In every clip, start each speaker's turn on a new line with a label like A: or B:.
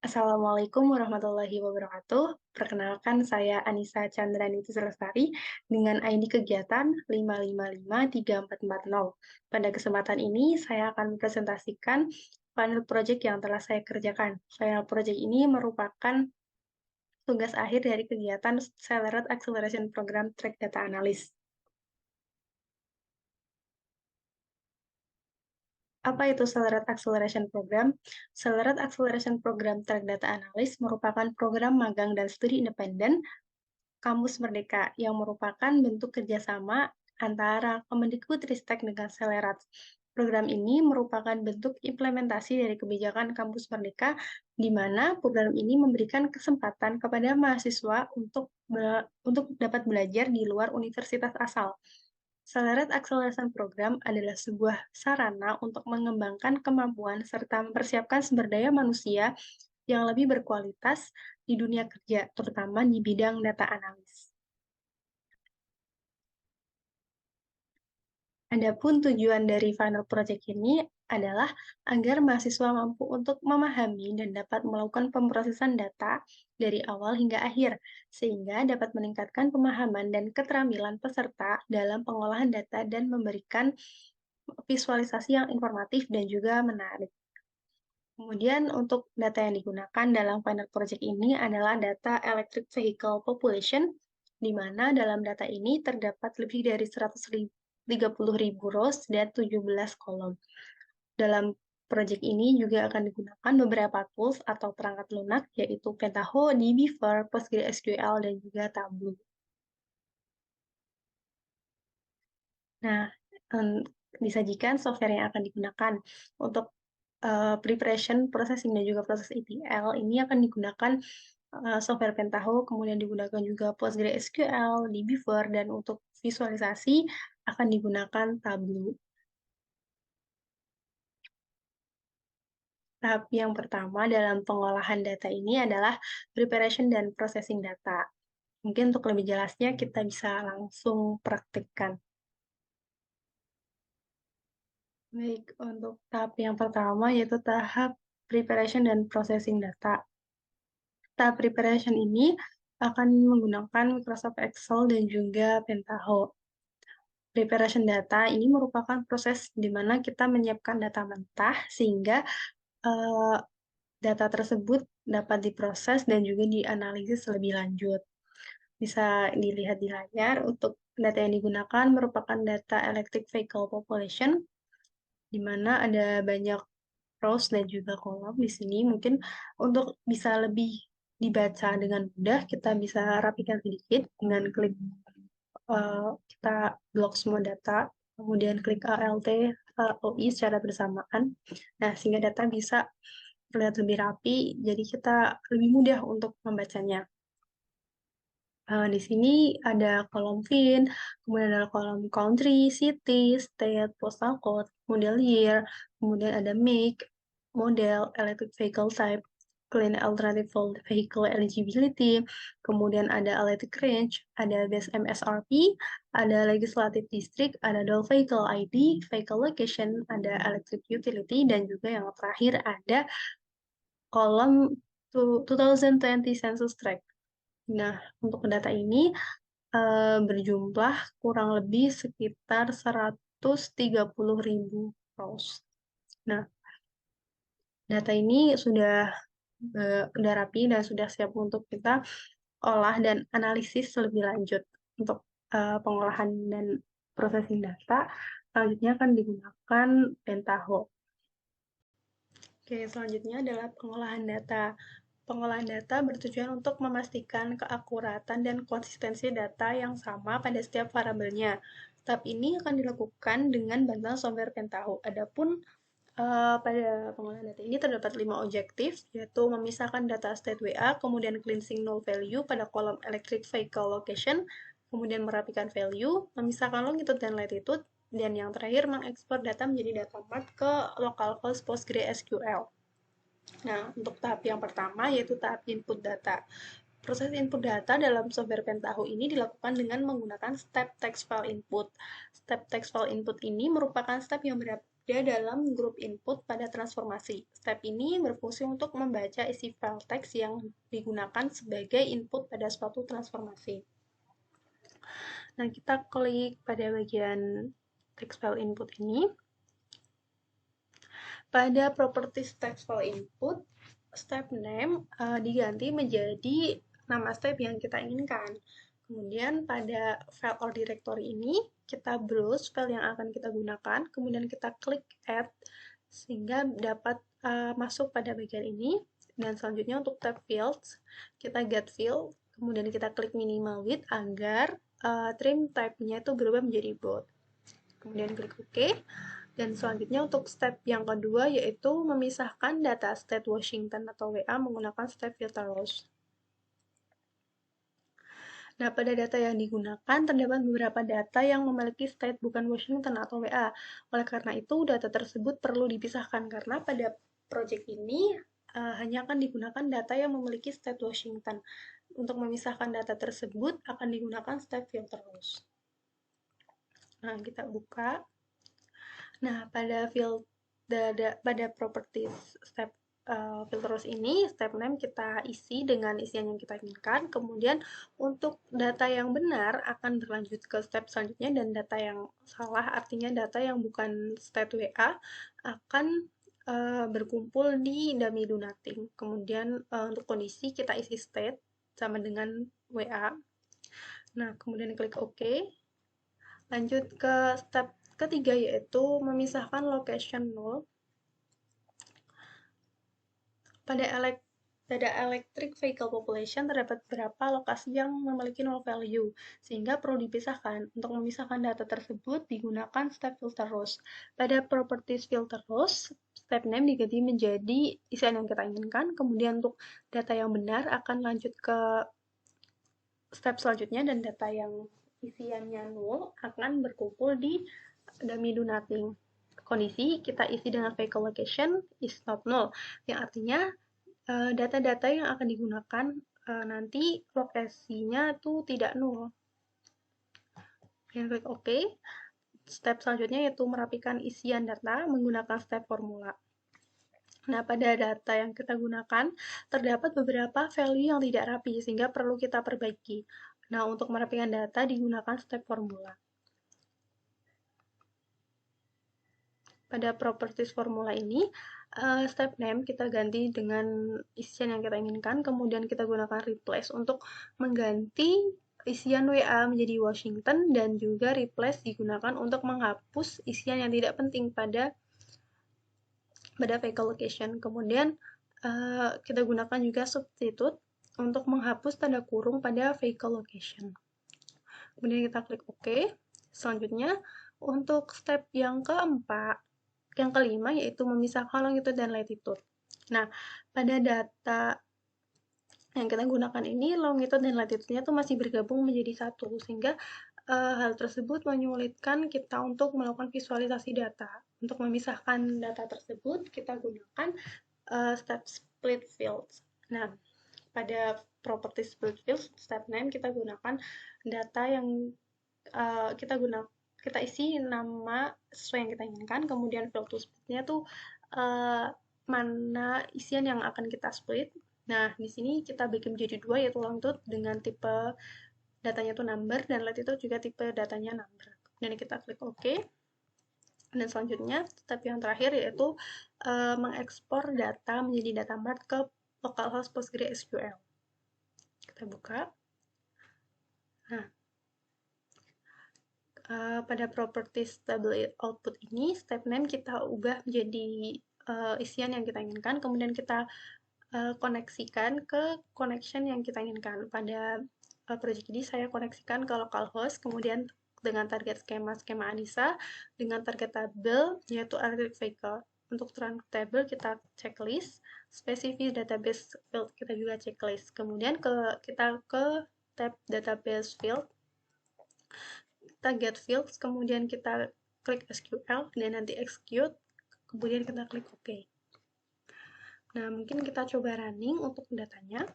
A: Assalamualaikum warahmatullahi wabarakatuh. Perkenalkan, saya Anissa Chandraniti Lestari dengan ID kegiatan 5553440. Pada kesempatan ini, saya akan mempresentasikan final project yang telah saya kerjakan. Final project ini merupakan tugas akhir dari kegiatan Accelerated Acceleration Program Track Data Analyst. Apa itu Accelerated Acceleration Program? Accelerated Acceleration Program Track Data Analyst merupakan program magang dan studi independen Kampus Merdeka yang merupakan bentuk kerjasama antara Kemendikbudristek dengan Selerat. Program ini merupakan bentuk implementasi dari kebijakan Kampus Merdeka, di mana program ini memberikan kesempatan kepada mahasiswa untuk dapat belajar di luar universitas asal. Accelerated Acceleration Program adalah sebuah sarana untuk mengembangkan kemampuan serta mempersiapkan sumber daya manusia yang lebih berkualitas di dunia kerja, terutama di bidang data analis. Adapun tujuan dari final project ini adalah agar mahasiswa mampu untuk memahami dan dapat melakukan pemrosesan data dari awal hingga akhir, sehingga dapat meningkatkan pemahaman dan keterampilan peserta dalam pengolahan data dan memberikan visualisasi yang informatif dan juga menarik. Kemudian untuk data yang digunakan dalam final project ini adalah data electric vehicle population, di mana dalam data ini terdapat lebih dari 130.000 rows dan 17 kolom. Dalam project ini juga akan digunakan beberapa tools atau perangkat lunak, yaitu Pentaho, dbeaver, PostgreSQL, dan juga Tableau. Nah, disajikan software yang akan digunakan untuk preparation, processing, dan juga proses ETL ini akan digunakan software Pentaho, kemudian digunakan juga PostgreSQL, dbeaver, dan untuk visualisasi akan digunakan Tableau. Tahap yang pertama dalam pengolahan data ini adalah preparation dan processing data. Mungkin untuk lebih jelasnya kita bisa langsung praktikkan. Baik, untuk tahap yang pertama yaitu tahap preparation dan processing data. Tahap preparation ini akan menggunakan Microsoft Excel dan juga Pentaho. Preparation data ini merupakan proses di mana kita menyiapkan data mentah sehingga eh, data tersebut dapat diproses dan juga dianalisis lebih lanjut. Bisa dilihat di layar, untuk data yang digunakan merupakan data electric vehicle population, di mana ada banyak rows dan juga kolom di sini. Mungkin untuk bisa lebih dibaca dengan mudah, kita bisa rapikan sedikit dengan klik kita blok semua data, kemudian klik ALT, OI secara bersamaan. Nah, sehingga data bisa terlihat lebih rapi, jadi kita lebih mudah untuk membacanya. Di sini ada kolom VIN, kemudian ada kolom country, city, state, postal code, model year, kemudian ada make, model, electric vehicle type, clean alternative fuel vehicle eligibility, kemudian ada electric range, ada base MSRP, ada legislative district, ada dual vehicle ID, vehicle location, ada electric utility, dan juga yang terakhir ada kolom 2020 census tract. Nah, untuk data ini berjumlah kurang lebih sekitar 130.000 rows. Nah, data ini sudah rapi dan sudah siap untuk kita olah dan analisis lebih lanjut. Untuk pengolahan dan processing data, selanjutnya akan digunakan Pentaho. Oke, selanjutnya adalah pengolahan data. Pengolahan data bertujuan untuk memastikan keakuratan dan konsistensi data yang sama pada setiap variabelnya. Tahap ini akan dilakukan dengan bantuan software Pentaho. Adapun pada pengolahan data ini terdapat 5 objektif, yaitu memisahkan data state WA, kemudian cleansing null value pada kolom electric vehicle location, kemudian merapikan value, memisahkan longitude dan latitude, dan yang terakhir mengekspor data menjadi data mart ke localhost PostgreSQL. Nah, untuk tahap yang pertama yaitu tahap input data. Proses input data dalam software Pentaho ini dilakukan dengan menggunakan step text file input. Step text file input ini merupakan step yang dia dalam grup input pada transformasi. Step ini berfungsi untuk membaca isi file teks yang digunakan sebagai input pada suatu transformasi. Nah, kita klik pada bagian text file input ini. Pada properties text file input, step name diganti menjadi nama step yang kita inginkan. Kemudian pada file or directory ini, kita browse file yang akan kita gunakan, kemudian kita klik add, sehingga dapat masuk pada bagian ini. Dan selanjutnya untuk tab fields, kita get field, kemudian kita klik minimal width agar trim type-nya itu berubah menjadi bold. Kemudian klik OK. Dan selanjutnya untuk step yang kedua yaitu memisahkan data state Washington atau WA menggunakan step filter rows. Nah, pada data yang digunakan terdapat beberapa data yang memiliki state bukan Washington atau WA. Oleh karena itu, data tersebut perlu dipisahkan karena pada project ini hanya akan digunakan data yang memiliki state Washington. Untuk memisahkan data tersebut akan digunakan step filter rows. Nah, kita buka. Nah, pada properties step filter rows ini, step name kita isi dengan isian yang kita inginkan. Kemudian untuk data yang benar akan berlanjut ke step selanjutnya dan data yang salah, artinya data yang bukan state WA, akan berkumpul di dummy do nothing. Kemudian untuk kondisi kita isi state sama dengan WA. Nah, kemudian klik OK. Lanjut ke step ketiga yaitu memisahkan location null. Pada electric vehicle population terdapat beberapa lokasi yang memiliki null value, sehingga perlu dipisahkan. Untuk memisahkan data tersebut digunakan step filter rows. Pada properties filter rows, step name diganti menjadi isian yang kita inginkan, kemudian untuk data yang benar akan lanjut ke step selanjutnya dan data yang isiannya null akan berkumpul di dummy do nothing. Kondisi kita isi dengan vehicle location is not null, yang artinya data-data yang akan digunakan nanti lokasinya itu tidak null. Dan klik OK. Step selanjutnya yaitu merapikan isian data menggunakan step formula. Nah, pada data yang kita gunakan, terdapat beberapa value yang tidak rapi, sehingga perlu kita perbaiki. Nah, untuk merapikan data digunakan step formula. Pada properties formula ini, step name kita ganti dengan isian yang kita inginkan, kemudian kita gunakan replace untuk mengganti isian WA menjadi Washington, dan juga replace digunakan untuk menghapus isian yang tidak penting pada vehicle location. Kemudian kita gunakan juga substitute untuk menghapus tanda kurung pada vehicle location. Kemudian kita klik OK. Selanjutnya, untuk step yang kelima yaitu memisahkan longitude dan latitude. Nah, pada data yang kita gunakan ini, longitude dan latitude-nya tuh masih bergabung menjadi satu, sehingga hal tersebut menyulitkan kita untuk melakukan visualisasi data. Untuk memisahkan data tersebut, kita gunakan step split fields. Nah, pada property split fields, step name kita gunakan data yang kita isi nama sesuai yang kita inginkan, kemudian field to split-nya tuh mana isian yang akan kita split. Nah, di sini kita bagi menjadi dua, yaitu longitude dengan tipe datanya tuh number, dan latitude juga tipe datanya number. Dan kita klik OK. Dan selanjutnya, step yang terakhir yaitu mengekspor data menjadi data mart ke localhost PostgreSQL. Kita buka. Nah, pada properties table output ini, step name kita ubah menjadi isian yang kita inginkan, kemudian kita koneksikan ke connection yang kita inginkan. Pada project ini saya koneksikan ke localhost, kemudian dengan target skema Anissa, dengan target tabel yaitu electric vehicle. Untuk trunk table kita checklist, specific database field kita juga checklist. Kemudian kita ke tab database field, kita get fields, kemudian kita klik SQL, dan nanti execute, kemudian kita klik OK. Nah, mungkin kita coba running untuk datanya.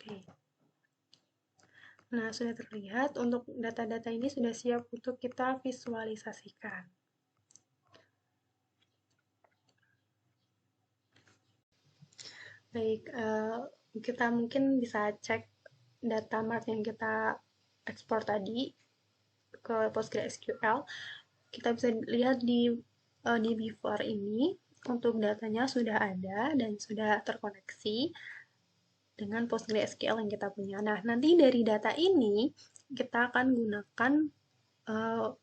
A: Oke. Nah, sudah terlihat untuk data-data ini sudah siap untuk kita visualisasikan. Baik, kita mungkin bisa cek data mart yang kita ekspor tadi ke PostgreSQL. Kita bisa lihat di before ini untuk datanya sudah ada dan sudah terkoneksi dengan PostgreSQL yang kita punya. Nah, nanti dari data ini kita akan gunakan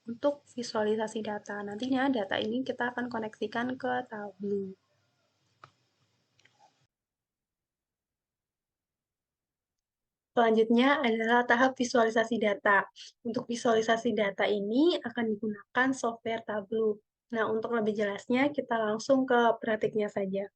A: untuk visualisasi data. Nantinya data ini kita akan koneksikan ke Tableau. Selanjutnya adalah tahap visualisasi data. Untuk visualisasi data ini akan digunakan software Tableau. Nah, untuk lebih jelasnya, kita langsung ke praktiknya saja.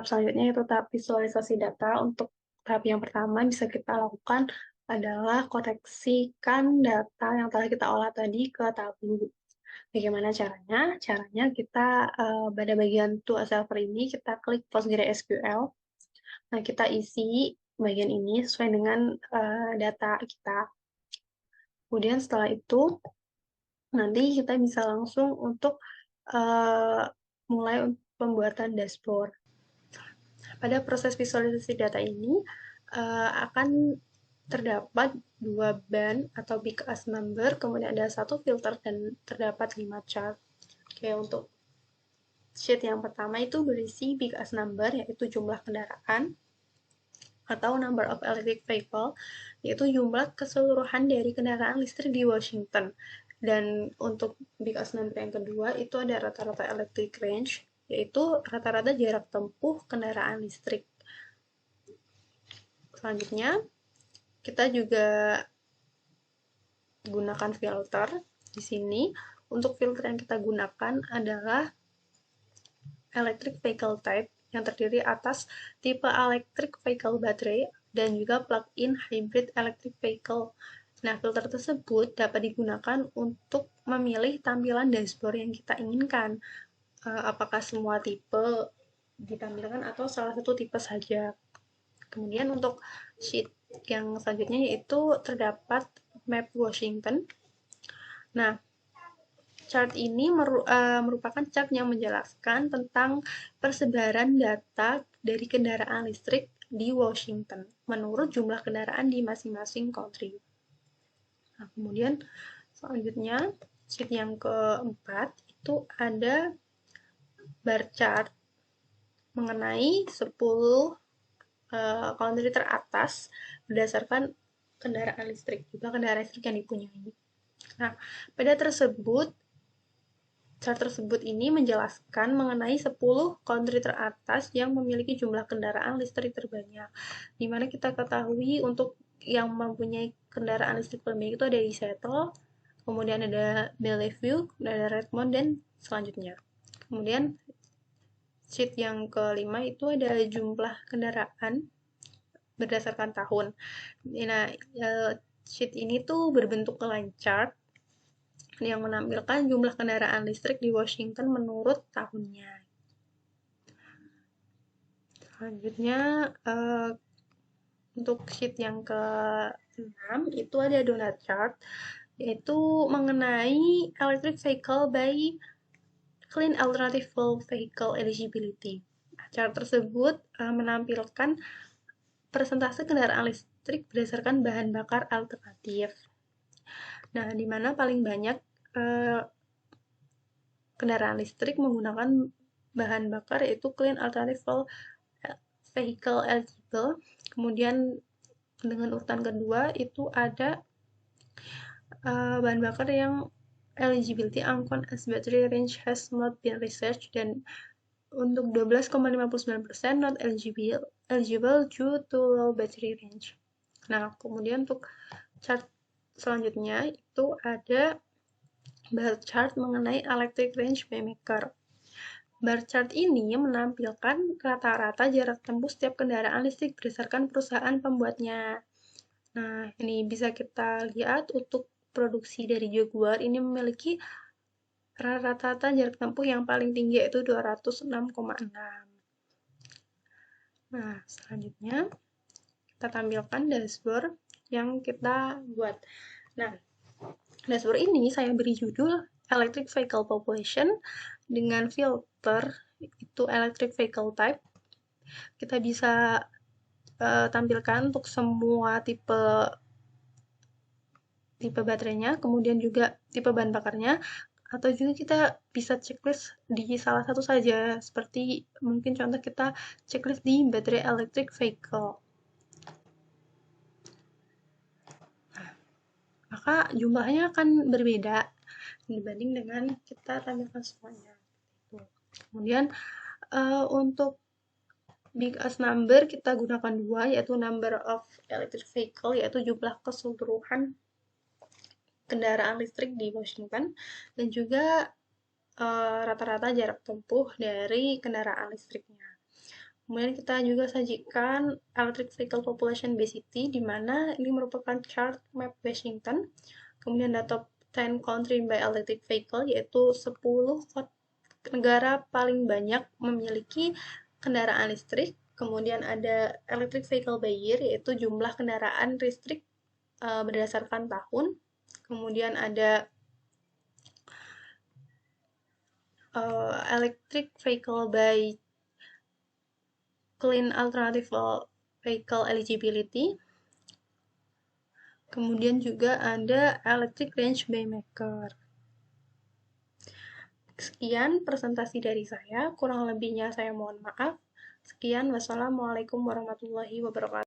A: Selanjutnya itu tahap visualisasi data. Untuk tahap yang pertama bisa kita lakukan adalah koreksikan data yang telah kita olah tadi ke Tableau. Bagaimana caranya? Caranya kita pada bagian to a server ini kita klik PostgreSQL. Nah, kita isi bagian ini sesuai dengan data kita. Kemudian setelah itu nanti kita bisa langsung untuk uh, mulai pembuatan dashboard. Pada proses visualisasi data ini akan terdapat dua band atau big as number, kemudian ada satu filter dan terdapat 5 chart. Oke, untuk sheet yang pertama itu berisi big as number, yaitu jumlah kendaraan, atau number of electric vehicle, yaitu jumlah keseluruhan dari kendaraan listrik di Washington. Dan untuk big as number yang kedua itu ada rata-rata electric range, yaitu rata-rata jarak tempuh kendaraan listrik. Selanjutnya, kita juga gunakan filter di sini. Untuk filter yang kita gunakan adalah electric vehicle type yang terdiri atas tipe electric vehicle baterai dan juga plug-in hybrid electric vehicle. Nah, filter tersebut dapat digunakan untuk memilih tampilan dashboard yang kita inginkan. Apakah semua tipe ditampilkan atau salah satu tipe saja. Kemudian untuk sheet yang selanjutnya yaitu terdapat map Washington. Nah, chart ini merupakan chart yang menjelaskan tentang persebaran data dari kendaraan listrik di Washington menurut jumlah kendaraan di masing-masing country. Nah, kemudian selanjutnya sheet yang keempat itu ada bar chart mengenai 10 country teratas berdasarkan kendaraan listrik, juga kendaraan listrik yang dipunyai. Nah, pada chart tersebut ini menjelaskan mengenai 10 country teratas yang memiliki jumlah kendaraan listrik terbanyak. Di mana kita ketahui untuk yang mempunyai kendaraan listrik terbanyak itu ada di Seattle, kemudian ada Bellevue, ada Redmond, dan selanjutnya. Kemudian sheet yang kelima itu ada jumlah kendaraan berdasarkan tahun. Nah, sheet ini tuh berbentuk line chart yang menampilkan jumlah kendaraan listrik di Washington menurut tahunnya. Selanjutnya, untuk sheet yang ke-6 itu ada donut chart, yaitu mengenai electric vehicle by Clean Alternative Fuel Vehicle Eligibility. Chart tersebut menampilkan persentase kendaraan listrik berdasarkan bahan bakar alternatif. Nah, di mana paling banyak kendaraan listrik menggunakan bahan bakar yaitu Clean Alternative Fuel Vehicle Eligible. Kemudian dengan urutan kedua itu ada bahan bakar yang eligibility uncount as battery range has not been researched, dan untuk 12,59% not eligible due to low battery range. Nah, kemudian untuk chart selanjutnya itu ada bar chart mengenai electric range by maker. Bar chart ini menampilkan rata-rata jarak tempuh setiap kendaraan listrik berdasarkan perusahaan pembuatnya. Nah, ini bisa kita lihat untuk produksi dari Jaguar ini memiliki rata-rata jarak tempuh yang paling tinggi yaitu 206,6. Nah, selanjutnya kita tampilkan dashboard yang kita buat. Nah, dashboard ini saya beri judul Electric Vehicle Population dengan filter itu Electric Vehicle Type. Kita bisa tampilkan untuk semua tipe baterainya, kemudian juga tipe bahan bakarnya, atau juga kita bisa checklist di salah satu saja, seperti mungkin contoh kita checklist di baterai electric vehicle. Maka jumlahnya akan berbeda dibanding dengan kita tampilkan semuanya. Kemudian untuk big as number kita gunakan dua, yaitu number of electric vehicle, yaitu jumlah keseluruhan kendaraan listrik di Washington, dan juga rata-rata jarak tempuh dari kendaraan listriknya. Kemudian kita juga sajikan Electric Vehicle Population by City, di mana ini merupakan chart map Washington. Kemudian ada top 10 country by electric vehicle, yaitu 10 negara paling banyak memiliki kendaraan listrik. Kemudian ada electric vehicle by year, yaitu jumlah kendaraan listrik berdasarkan tahun. Kemudian ada electric vehicle by clean alternative vehicle eligibility. Kemudian juga ada electric range by maker. Sekian presentasi dari saya, kurang lebihnya saya mohon maaf. Sekian, wassalamualaikum warahmatullahi wabarakatuh.